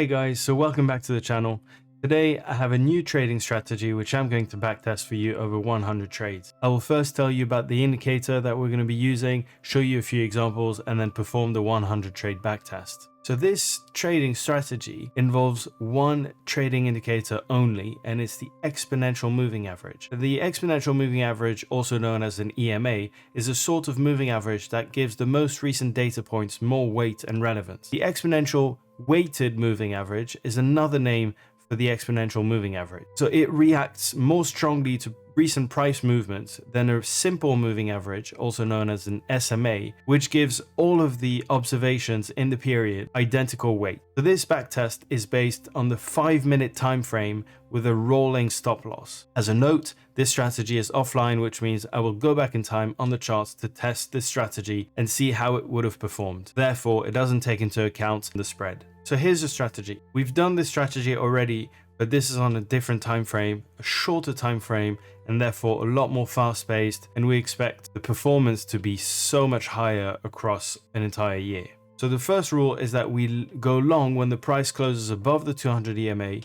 Hey guys, so welcome back to the channel. Today I have a new trading strategy which I'm going to backtest for you over 100 trades. I will first tell you about the indicator that we're going to be using, show you a few examples, and then perform the 100 trade backtest. So this trading strategy involves one trading indicator only, and it's the exponential moving average. The exponential moving average, also known as an EMA, is a sort of moving average that gives the most recent data points more weight and relevance. The exponential weighted moving average is another name for the exponential moving average. So it reacts more strongly to recent price movements than a simple moving average, also known as an SMA, which gives all of the observations in the period identical weight. So this backtest is based on the 5-minute time frame with a rolling stop loss. As a note, this strategy is offline, which means I will go back in time on the charts to test this strategy and see how it would have performed. Therefore, it doesn't take into account the spread. So here's the strategy. We've done this strategy already, but this is on a different time frame, a shorter time frame, and therefore a lot more fast-paced, and we expect the performance to be so much higher across an entire year. So the first rule is that we go long when the price closes above the 200 EMA,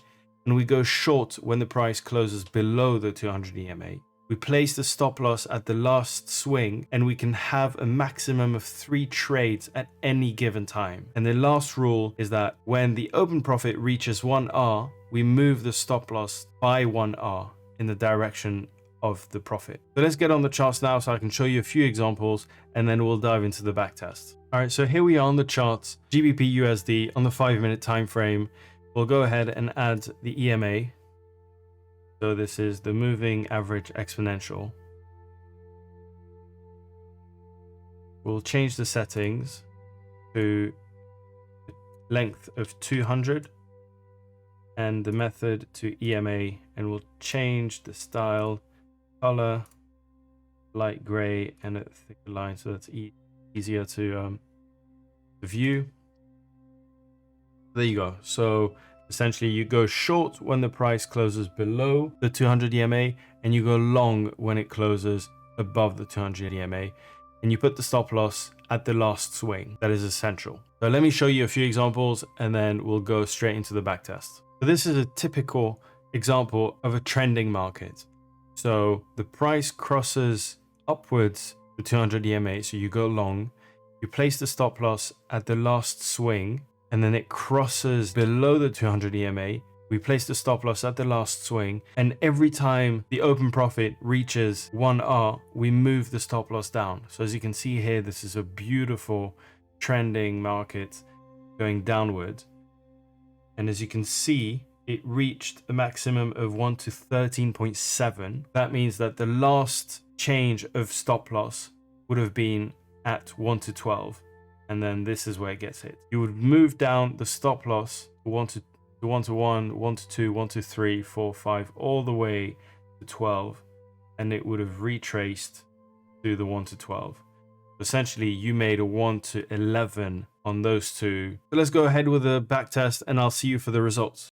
and we go short when the price closes below the 200 EMA. We place the stop loss at the last swing, and we can have a maximum of 3 trades at any given time. And the last rule is that when the open profit reaches 1R, we move the stop loss by 1R in the direction of the profit. So let's get on the charts now so I can show you a few examples, and then we'll dive into the backtest. All right, so here we are on the charts, GBP USD on the 5-minute time frame. We'll go ahead and add the EMA. So this is the moving average exponential. We'll change the settings to length of 200 and the method to EMA, and we'll change the style, color, light gray, and a thicker line so that's easier to view. There you go. So essentially you go short when the price closes below the 200 EMA, and you go long when it closes above the 200 EMA, and you put the stop loss at the last swing. That is essential. So let me show you a few examples, and then we'll go straight into the backtest. So this is a typical example of a trending market. So the price crosses upwards the 200 EMA, so you go long, you place the stop loss at the last swing, and then it crosses below the 200 EMA. We place the stop loss at the last swing, and every time the open profit reaches 1R, we move the stop loss down. So as you can see here, this is a beautiful trending market going downward. And as you can see, it reached a maximum of 1 to 13.7. That means that the last change of stop loss would have been at 1 to 12. And then this is where it gets hit. You would move down the stop loss to 1 to 1, 1 to 2, 1 to 3, 4, 5, all the way to 12. And it would have retraced to the 1 to 12. Essentially, you made a 1 to 11 on those two. So let's go ahead with the backtest, and I'll see you for the results.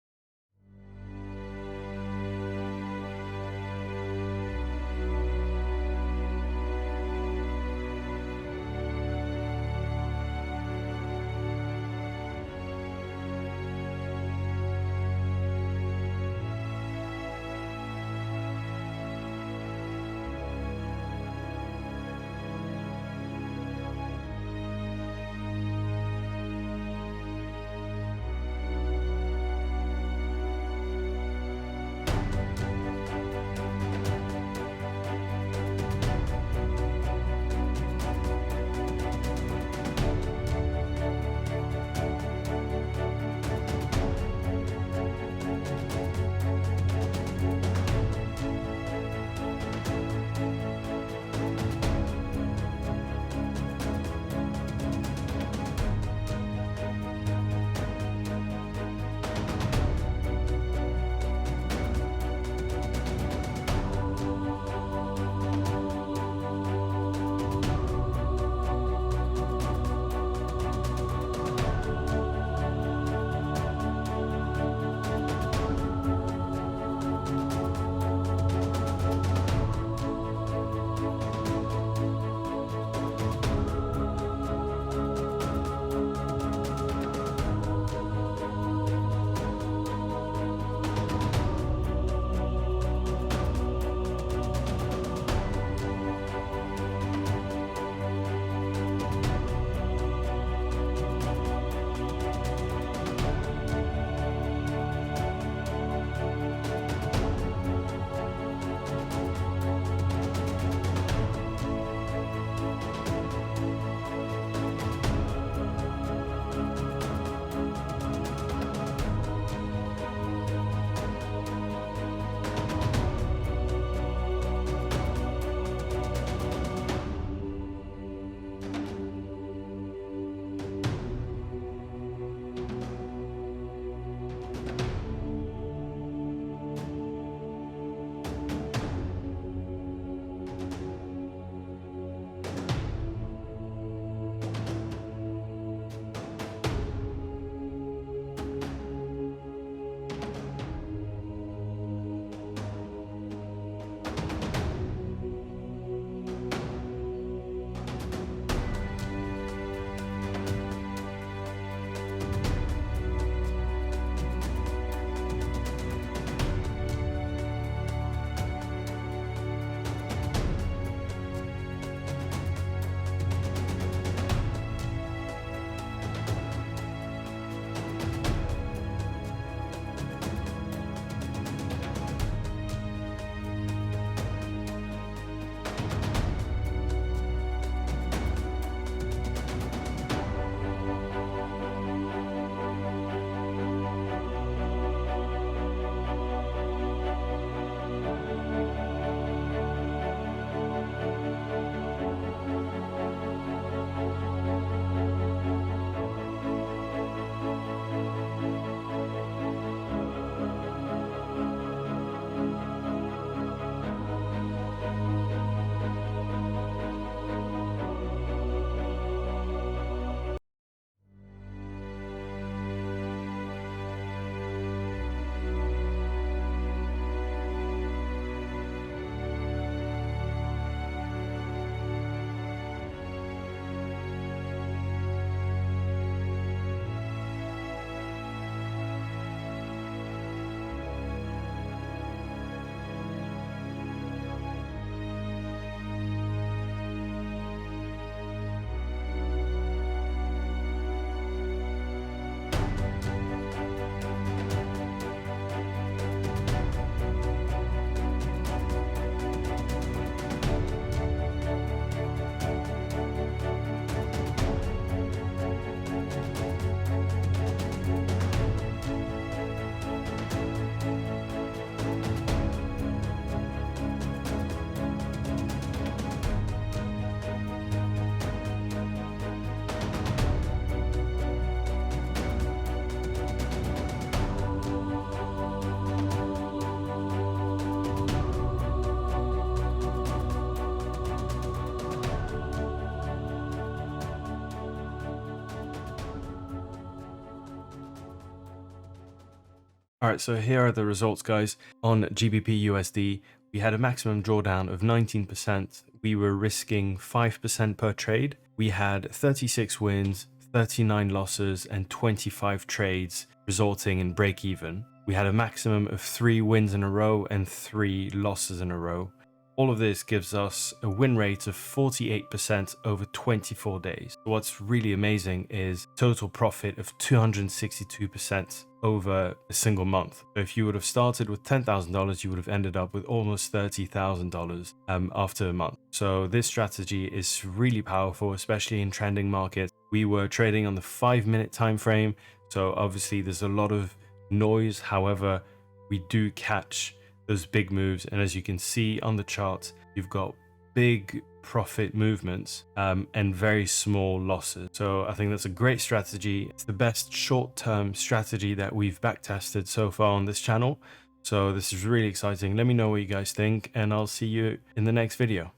All right, so here are the results, guys. On GBP USD, we had a maximum drawdown of 19%. We were risking 5% per trade. We had 36 wins, 39 losses, and 25 trades, resulting in break even. We had a maximum of 3 wins in a row and 3 losses in a row. All of this gives us a win rate of 48% over 24 days. What's really amazing is total profit of 262% over a single month. So if you would have started with $10,000, you would have ended up with almost $30,000 after a month. So this strategy is really powerful, especially in trending markets. We were trading on the 5-minute time frame, so obviously there's a lot of noise. However, we do catch those big moves, and as you can see on the chart, you've got big profit movements and very small losses. So I think that's a great strategy. It's the best short-term strategy that we've backtested so far on this channel. So this is really exciting. Let me know what you guys think, and I'll see you in the next video.